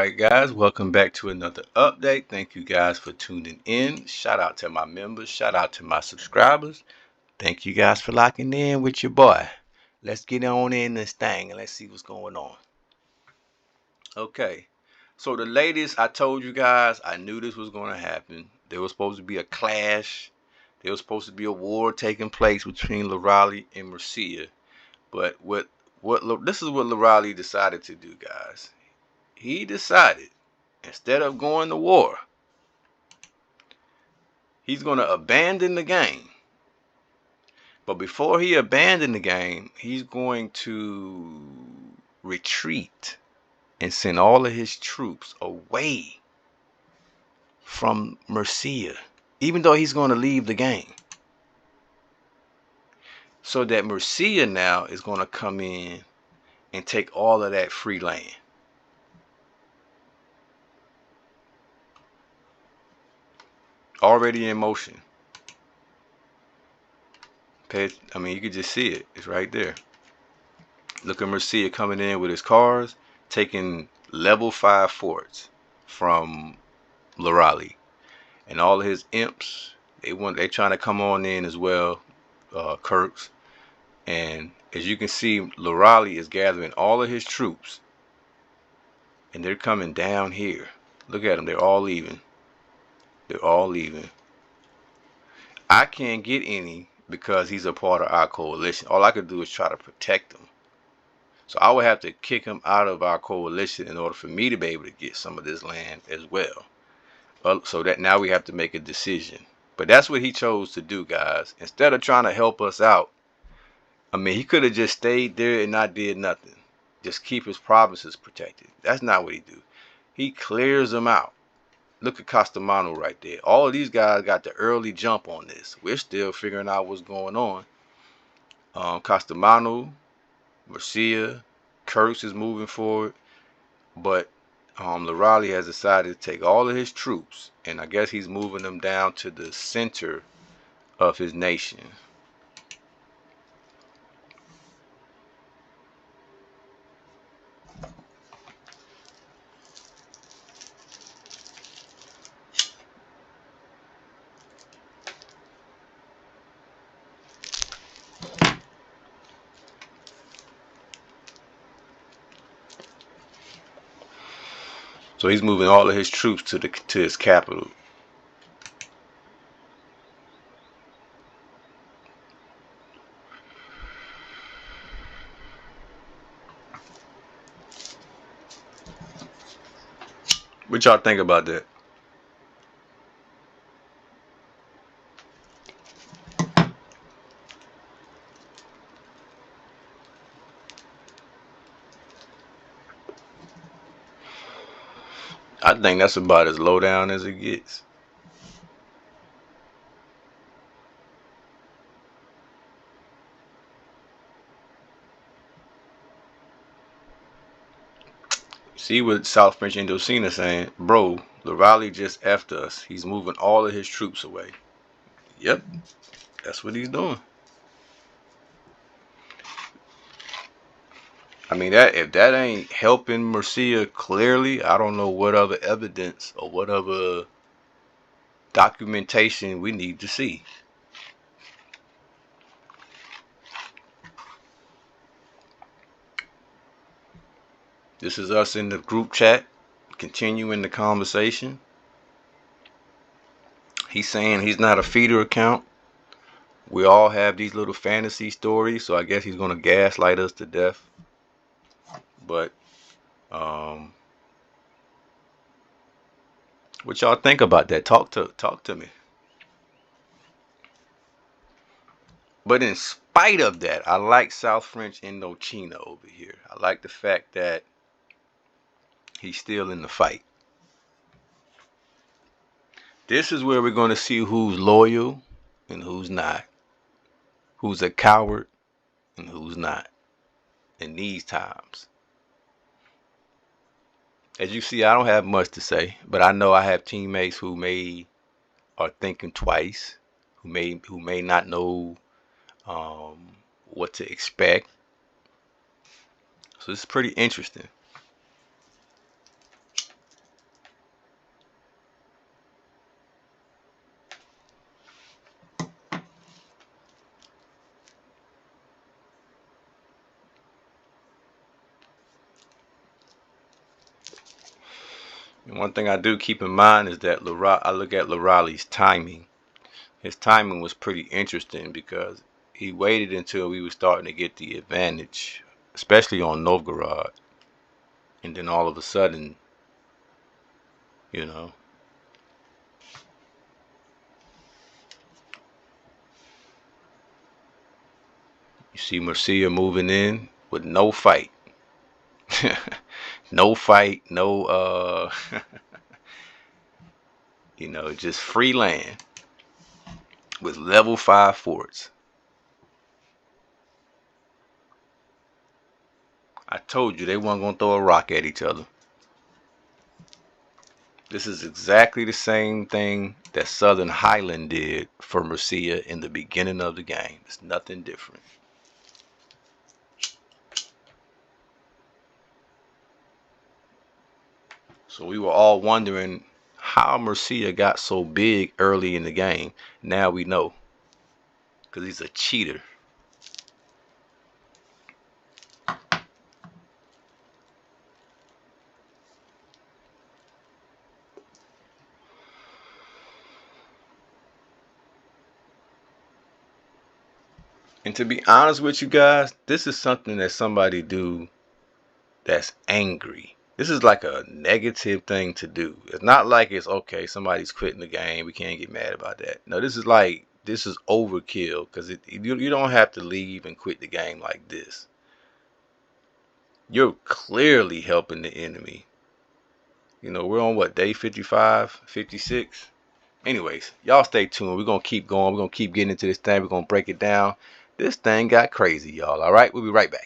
Alright guys, welcome back to another update. Thank you guys for tuning in. Shout out to my members, shout out to my subscribers. Thank you guys for locking in with your boy. Let's get on in this thing and let's see what's going on. Okay, so the latest, I told you guys, I knew this was going to happen. There was supposed to be a clash. There was supposed to be a war taking place between Lorali and Mercia. But this is what Lorali decided to do, guys. He decided, instead of going to war, he's going to abandon the game. But before he abandoned the game, he's going to retreat and send all of his troops away from Mercia, even though he's going to leave the game. So that Mercia now is going to come in and take all of that free land. Already in motion. I mean, you can just see it. It's right there. Look at Mercia coming in with his cars, taking level 5 forts from Lorali. And all of his imps, they trying to come on in as well, Kirks. And as you can see, Lorali is gathering all of his troops. And they're coming down here. Look at them, they're all leaving. They're all leaving. I can't get any because he's a part of our coalition. All I could do is try to protect him. So I would have to kick him out of our coalition in order for me to be able to get some of this land as well. So that now we have to make a decision. But that's what he chose to do, guys. Instead of trying to help us out, I mean, he could have just stayed there and not did nothing. Just keep his provinces protected. That's not what he do. He clears them out. Look at Castamano right there. All of these guys got the early jump on this. We're still figuring out what's going on. Castamano, Mercia, Kurtz is moving forward. But Lorali has decided to take all of his troops, and I guess he's moving them down to the center of his nation. So he's moving all of his troops to his capital. What y'all think about that? I think that's about as low down as it gets. See what South French Indochina saying? Bro, Lorali just effed us. He's moving all of his troops away. Yep, that's what he's doing. I mean, that if that ain't helping Mercia clearly, I don't know what other evidence or what other documentation we need to see. This is us in the group chat, continuing the conversation. He's saying he's not a feeder account. We all have these little fantasy stories, so I guess he's gonna gaslight us to death. But what y'all think about that? Talk to me. But in spite of that, I like South French Indochina over here. I like the fact that he's still in the fight. This is where we're going to see who's loyal and who's not. Who's a coward and who's not in these times. As you see, I don't have much to say, but I know I have teammates who are thinking twice, who may not know what to expect. So this is pretty interesting. And one thing I do keep in mind is that I look at Lorali's timing. His timing was pretty interesting because he waited until we were starting to get the advantage, especially on Novgorod, and then all of a sudden, you know, you see Murcia moving in with no fight. No fight, no just free land with level 5 forts. I told you they weren't gonna throw a rock at each other. This is exactly the same thing that Southern Highland did for Murcia in the beginning of the game. It's nothing different. So we were all wondering how Murcia got so big early in the game. Now we know. Because he's a cheater. And to be honest with you guys, this is something that somebody do that's angry. This is like a negative thing to do. It's not like it's okay, somebody's quitting the game, we can't get mad about that. No, this is overkill because you don't have to leave and quit the game like this. You're clearly helping the enemy. We're on what, day 55, 56? Anyways, y'all stay tuned. We're going to keep going. We're going to keep getting into this thing. We're going to break it down. This thing got crazy, y'all. All right, we'll be right back.